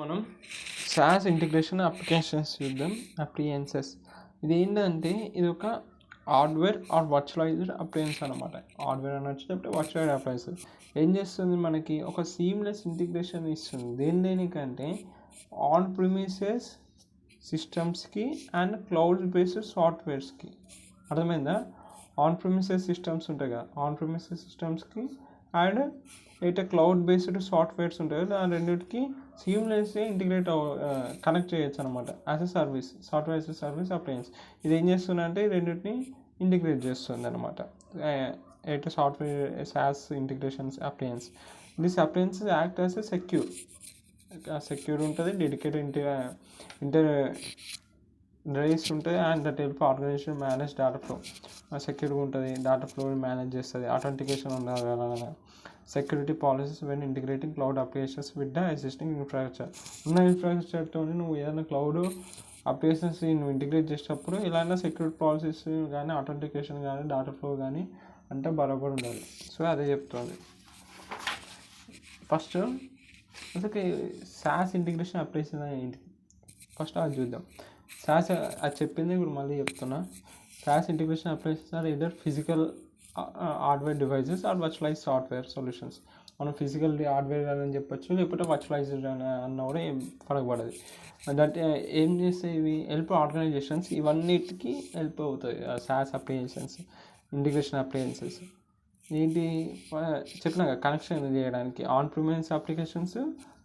మనం SaaS integration applications చూద్దాం. Appliances ఇది ఏంటంటే ఇది ఒక హార్డ్వేర్ ఆర్ వర్చువలైజ్డ్ అప్లయన్స్ అనమాట. హార్డ్వేర్ అనొచ్చు, లేకపోతే వర్చువలైజ్డ్ అప్లయన్స్. ఏం చేస్తుంది, మనకి ఒక సీమ్లెస్ ఇంటిగ్రేషన్ ఇస్తుంది. దేనికంటే ఆన్ ప్రిమిసెస్ సిస్టమ్స్కి అండ్ క్లౌడ్ బేస్డ్ సాఫ్ట్వేర్స్కి. అర్థమైందా? ఆన్ ప్రిమిసెస్ సిస్టమ్స్ ఉంటాయి కదా, ఆన్ ప్రిమిసెస్ సిస్టమ్స్కి అండ్ అయితే క్లౌడ్ బేస్డ్ సాఫ్ట్వేర్స్ ఉంటాయి కదా, ఆ రెండింటికి సీమ్లెస్గా ఇంటిగ్రేట్ కనెక్ట్ చేయొచ్చు అనమాట. As a service, software as a service appliance. ఇది ఏం చేస్తుందంటే రెండింటిని ఇంటిగ్రేట్ చేస్తుంది అనమాట. అయితే software SaaS integrations appliance. This appliance act as a secure ఉంటుంది, డెడికేటెడ్ ఇంటర్ డ్రైవ్స్ ఉంటాయి and that help organization manage data flow. సెక్యూర్గా ఉంటుంది, డేటా ఫ్లో మేనేజ్ చేస్తుంది, అథెంటికేషన్ ఉండాలి కదా, security policies when integrating cloud applications with the existing infrastructure. ఉన్న ఇన్ఫ్రాస్ట్రక్చర్తో నువ్వు ఏదైనా క్లౌడ్ అప్లికేషన్స్ నువ్వు ఇంటిగ్రేట్ చేసేటప్పుడు ఇలాంటి సెక్యూరిటీ పాలసీస్ కానీ, అథెంటికేషన్ కానీ, డేటా ఫ్లో కానీ అంటే బరాబర్ ఉండాలి. సో అదే చెప్తుంది. ఫస్ట్ అసలు SaaS ఇంటిగ్రేషన్ అప్లికేషన్ ఏంటి, ఫస్ట్ అది చూద్దాం. SaaS అది చెప్పింది ఇప్పుడు మళ్ళీ చెప్తున్నా. SaaS integration applications are either physical hardware devices or virtualized software solutions. మనం ఫిజికల్ హార్డ్వేర్ అని చెప్పొచ్చు, లేకపోతే వర్చువలైజ్డ్ అన్న కూడా ఏం ఫరకపడదు. దట్ ఏం చేస్తే ఇవి హెల్ప్ ఆర్గనైజేషన్స్, ఇవన్నిటికీ హెల్ప్ అవుతాయి SaaS అప్లికేషన్స్, ఇంటిగ్రేషన్ అప్లికేషన్స్. ఏంటి చెప్పినా కదా, కనెక్షన్ చేయడానికి on premise applications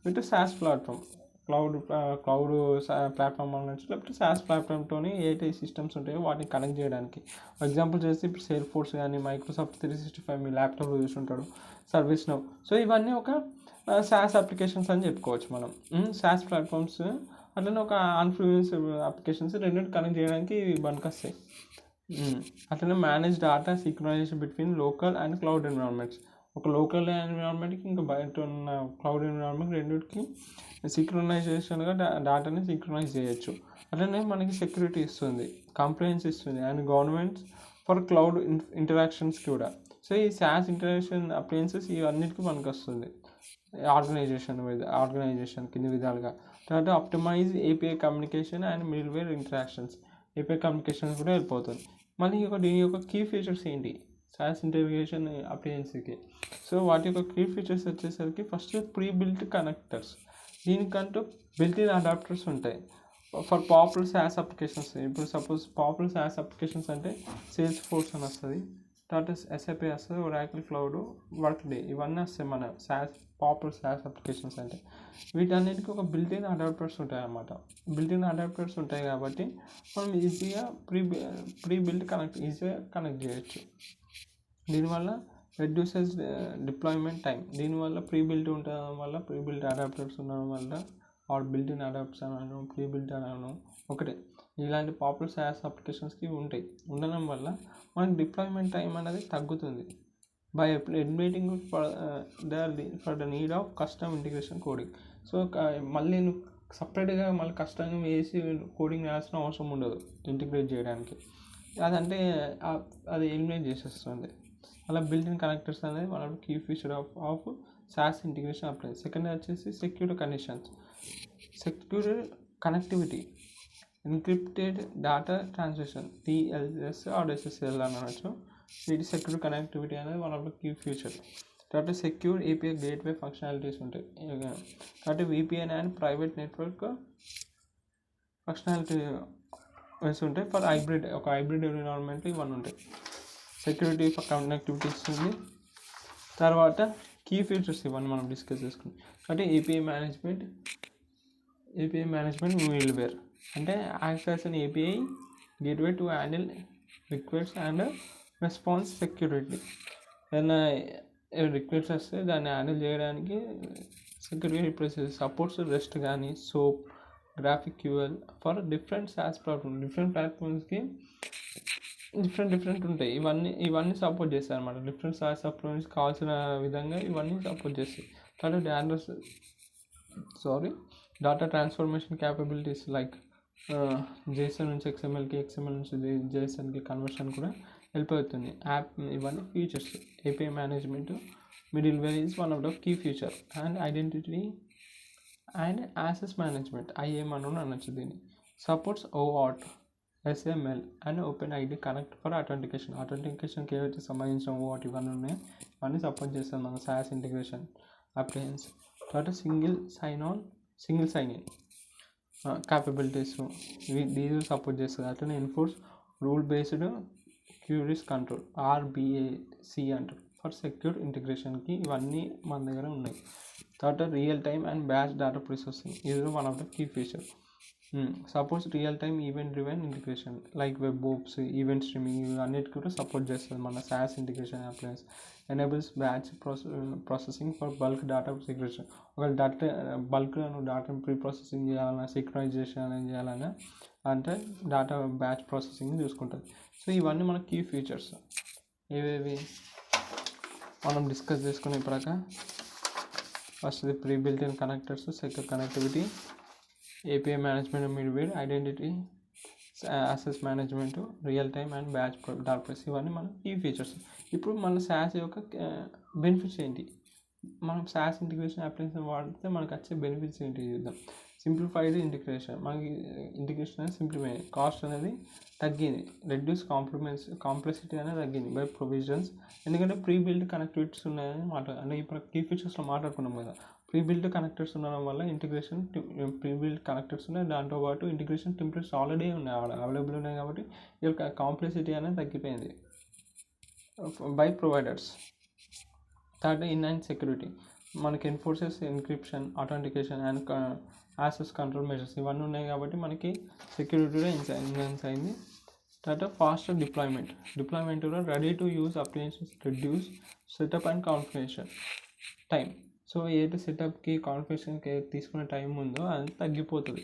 with SaaS platform, cloud platform అనొచ్చు, లేకపోతే SaaS ప్లాట్ఫామ్తో ఏదైతే సిస్టమ్స్ ఉంటాయో వాటిని కనెక్ట్ చేయడానికి. ఫర్ ఎగ్జాంపుల్ చేస్తే ఇప్పుడు Salesforce కానీ, Microsoft 365 మీ ల్యాప్టాప్లో చూసుంటాడు, ServiceNow. సో ఇవన్నీ ఒక SaaS అప్లికేషన్స్ అని చెప్పుకోవచ్చు మనం. SaaS ప్లాట్ఫామ్స్ అట్లనే ఒక ఆన్ ప్రిమైస్ అప్లికేషన్స్ రెండింటి కనెక్ట్ చేయడానికి పనికొస్తాయి. అట్లనే manage data synchronisation between local and cloud environments. ఒక లోకల్ ఎన్విరాన్మెంట్కి ఇంకా బయట ఉన్న క్లౌడ్ ఎన్విరాన్మెంట్ రెండింటికి సింక్రనైజేషన్గా డేటాని సింక్రనైజ్ చేయొచ్చు. అట్లనే మనకి సెక్యూరిటీ ఇస్తుంది, కంప్లైన్స్ ఇస్తుంది and governments for cloud interactions కూడా. సో ఈ SaaS ఇంటరాక్షన్ అప్లయన్సెస్ ఇవన్నిటికీ మనకు వస్తుంది ఆర్గనైజేషన్ కింది విధాలుగా. తర్వాత optimize API communication and middleware interactions. API communication కూడా వెళ్ళిపోతుంది. మళ్ళీ దీని యొక్క కీ ఫీచర్స్ ఏంటి SaaS ఇంటిగ్రేషన్ అప్లియన్స్కి. సో వాటి యొక్క కీ ఫీచర్స్ వచ్చేసరికి ఫస్ట్ ప్రీ బిల్ట్ కనెక్టర్స్. దీనికంటూ బిల్ట్ ఇన్ అడాప్టర్స్ ఉంటాయి ఫర్ పాపులర్ SaaS అప్లికేషన్స్. ఇప్పుడు సపోజ్ పాపులర్ SaaS అప్లికేషన్స్ అంటే Salesforce అని వస్తుంది, తర్వాత SAP వస్తుంది, Oracle క్లౌడ్, వర్క్డే, ఇవన్నీ వస్తాయి మన పాపులర్ SaaS అప్లికేషన్స్ అంటే. వీటన్నిటికీ ఒక బిల్ట్ ఇన్ అడాప్టర్స్ ఉంటాయి అన్నమాట. బిల్ట్ ఇన్ అడాప్టర్స్ ఉంటాయి కాబట్టి మనం ఈజీగా ఈజీగా కనెక్ట్ చేయొచ్చు. దీనివల్ల రెడ్యూసెస్ డిప్లాయ్మెంట్ టైం. దీనివల్ల ప్రీ బిల్ట్ ఉండడం వల్ల, ప్రీ బిల్ట్ అడాప్టర్స్ ఉండడం వల్ల, ఆర్ బిల్ట్ ఇన్ అడాప్టర్స్ అనడం, ప్రీ బిల్ట్ అనడం ఒకటే. ఇలాంటి పాపులర్ SaaS అప్లికేషన్స్కి ఉండడం వల్ల మనకి డిప్లాయ్మెంట్ టైం అనేది తగ్గుతుంది. By eliminating for the need of custom integration coding. So మళ్ళీ నువ్వు సపరేట్గా మళ్ళీ కష్టంగా వేసి కోడింగ్ వేయాల్సిన అవసరం ఉండదు ఇంటిగ్రేట్ చేయడానికి. అదంటే అది ఎలిమినేట్ చేసేస్తుంది. అలా బిల్ట్ ఇన్ కనెక్టర్స్ అనేది one of the key feature of SaaS integration appliance. Second వచ్చేసి secure connections. Secure connectivity, encrypted data transaction, TLS or SSL అని అనొచ్చు. వీటి సెక్యూర్ కనెక్టివిటీ అనేది one of the key feature. తర్వాత secure API gateway functionalities ఉంటాయి. కాబట్టి VPN and private network functionalities ఉంటాయి for hybrid environment. ఇవన్నీ ఉంటాయి. సెక్యూరిటీ ఫర్ కనెక్టివిటీ ఇస్తుంది. తర్వాత కీ ఫీచర్స్ ఇవన్నీ మనం డిస్కస్ చేసుకున్నాం. కాబట్టి API మేనేజ్మెంట్ మిడిల్వేర్ అంటే acts as an API gateway to handle requests and response security. ఏదైనా రిక్వెస్ట్ వస్తే దాన్ని హ్యాండిల్ చేయడానికి సెక్యూరిటీ ప్రోసెస్ సపోర్ట్స్ రెస్ట్ కానీ, SOAP, GraphQL for different SaaS platforms. Different ప్లాట్ఫామ్స్కి డిఫరెంట్ ఉంటాయి. ఇవన్నీ సపోర్ట్ చేస్తాయి అన్నమాట. డిఫరెంట్ SaaS ప్లాట్ఫామ్స్కి కావాల్సిన విధంగా ఇవన్నీ సపోర్ట్ చేస్తాయి. తర్వాత data transformation capabilities like JSON నుంచి XMLకి, XML నుంచి JSONకి కన్వర్షన్ కూడా హెల్ప్ అవుతుంది. ఇవన్నీ features. API management middleware is one of the key feature. And identity and access management IAM అని అనొచ్చు దీన్ని. Supports OAuth, SML and open ID connect for అథెంటికేషన్కి ఏవైతే సంబంధించిన OAuth ఇవన్నీ ఉన్నాయో ఇవన్నీ సపోర్ట్ చేస్తుంది మన SaaS ఇంటిగ్రేషన్ అప్లియన్స్. తర్వాత సింగిల్ సైన్ ఇన్ క్యాపబిలిటీస్ దీని సపోర్ట్ చేస్తుంది. అట్లనే enforce rule based queries control RBAC అంటారు ఫర్ సెక్యూర్ ఇంటిగ్రేషన్కి ఇవన్నీ మన దగ్గర ఉన్నాయి. తర్వాత real time and batch data processing ఇది one of the key feature. Suppose real time event driven integration like web ops event streaming అన్నిటికీ కూడా సపోర్ట్ చేస్తుంది మన SaaS integration appliance. Enables batch processing for bulk data secretion. ఒక bulk డేటాను pre processing చేయాలన్నా synchronisation అనేది చేయాలన్నా అంటే డేటా బ్యాచ్ ప్రాసెసింగ్ చూసుకుంటుంది. సో ఇవన్నీ మన కీ ఫీచర్స్ ఏవేవి మనం డిస్కస్ చేసుకునే ఇప్పటిక. First pre built in connectors, secure connectivity, API management, middleware identity, access management, real time and batch డార్ప్రెస్ ఇవన్నీ మన కీ ఫీచర్స్. ఇప్పుడు మన SaaS యొక్క బెనిఫిట్స్ ఏంటి, మనం SaaS ఇంటిగ్రేషన్ అప్లికేషన్ వాడితే మనకు వచ్చే బెనిఫిట్స్ ఏంటి చూద్దాం. సింప్లిఫైడ్ ఇంటిగ్రేషన్, మనకి ఇంటిగ్రేషన్ అనేది సింప్లిఫై, కాస్ట్ అనేది తగ్గింది, రెడ్యూస్ కాంప్లెక్సిటీ అనేది తగ్గింది బై ప్రొవిజన్స్. ఎందుకంటే ప్రీ బిల్డ్ కనెక్టివిటీస్ ఉన్నాయని అంటే ఇప్పుడు కీ ఫీచర్స్లో మాట్లాడుకున్నాం కదా. ప్రీ బిల్డ్ కనెక్టర్స్ ఉండడం వల్ల ఇంటిగ్రేషన్ ప్రీ బిల్డ్ కనెక్టర్స్ ఉన్నాయి, దాంతోపాటు ఇంటిగ్రేషన్ టెంప్లెట్స్ ఆల్రెడీ ఉన్నాయి అవైలబుల్ ఉన్నాయి కాబట్టి ఈ యొక్క కాంప్లెక్సిటీ అనేది తగ్గిపోయింది by providers. Third enhance security, మనకి enforces encryption, authentication and access control measures ఇవన్నీ ఉన్నాయి కాబట్టి మనకి సెక్యూరిటీ కూడా ఎన్హాన్స్ అయింది. తర్వాత ఫాస్ట్ డిప్లాయ్మెంట్ కూడా ready to use applications reduce setup and configuration time. So ఏదైతే సెటప్కి కాన్ఫిగరేషన్కి తీసుకునే టైం ఉందో అది తగ్గిపోతుంది,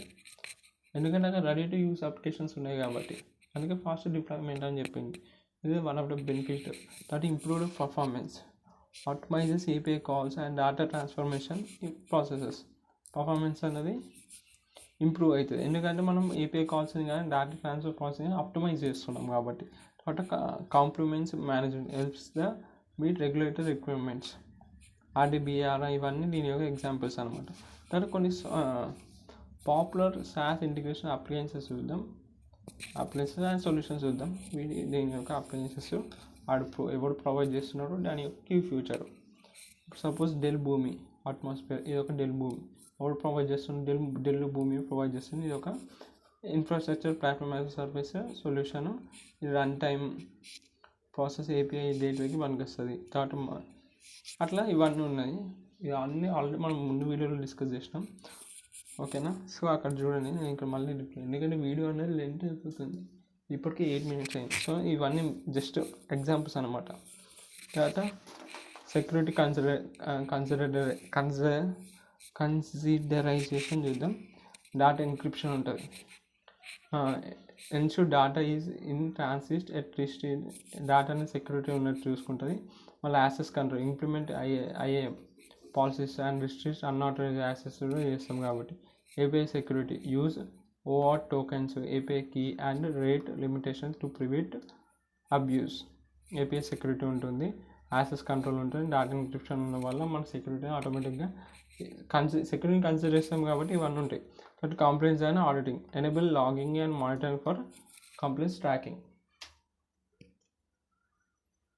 ఎందుకంటే అక్కడ రెడీ టు యూజ్ అప్లికేషన్స్ ఉన్నాయి కాబట్టి. అందుకే ఫాస్ట్ డిప్లాయ్మెంట్ అని చెప్పింది. ఇది one of the benefit. That improved performance, optimizes API calls and data transformation processes. Performance అనేది ఇంప్రూవ్ అవుతుంది ఎందుకంటే మనం API కాల్స్ని కానీ డేటా ట్రాన్స్ఫర్ ప్రాసెసింగ్ ఆప్టిమైజ్ చేస్తున్నాం కాబట్టి. తర్వాత compliments management helps the meet regulatory requirements, RDBR ఇవన్నీ దీని యొక్క ఎగ్జాంపుల్స్ అనమాట. తర్వాత కొన్ని పాపులర్ SaaS ఇంటిగ్రేషన్ అప్లియన్సెస్ చూద్దాం, అప్లియన్సెస్ అండ్ సొల్యూషన్స్ చూద్దాం. దీని యొక్క అప్లియన్సెస్ ఎవరు ప్రొవైడ్ చేస్తున్నారో దాని యొక్క కీ ఫ్యూచర్. సపోజ్ డెల్ భూమి అట్మాస్ఫియర్, ఇది ఒక డెల్ భూమి ఎవరు ప్రొవైడ్ చేస్తున్నారు, డెల్ భూమి ప్రొవైడ్ చేస్తుంది. ఇది ఒక infrastructure platform as service solution. ఇది రన్ టైమ్ ప్రాసెస్ API గేట్వేకి పనికి వస్తుంది. తర్వాత అట్లా ఇవన్నీ ఉన్నాయి. ఇవన్నీ ఆల్రెడీ మనం ముందు వీడియోలో డిస్కస్ చేసినాం, ఓకేనా. సో అక్కడ చూడండి, నేను ఇక్కడ మళ్ళీ ఎందుకంటే వీడియో అనేది లెంత్ అయిపోతుంది, ఇప్పటికీ 8 minutes అయింది. సో ఇవన్నీ జస్ట్ ఎగ్జాంపుల్స్ అనమాట. తర్వాత సెక్యూరిటీ కన్సిడరైజేషన్ చూద్దాం. డేటా ఎన్క్రిప్షన్ ఉంటుంది, ensure data is in transit at rest, డేటాని సెక్యూరిటీ ఉన్నట్టు చూసుకుంటుంది. మళ్ళీ access control, implement IAM policies and restrict unauthorised access కూడా చేస్తాం కాబట్టి. API security, use OAuth tokens, API key and rate limitations to prevent abuse. API security ఉంటుంది, access control ఉంటుంది, data encryption ఉన్న వల్ల మన సెక్యూరిటీ ఆటోమేటిక్గా సెక్యూరిటీ కన్సిడర్ చేస్తాం కాబట్టి ఇవన్నీ ఉంటాయి. But compliance and auditing, enable logging and monitoring for compliance tracking.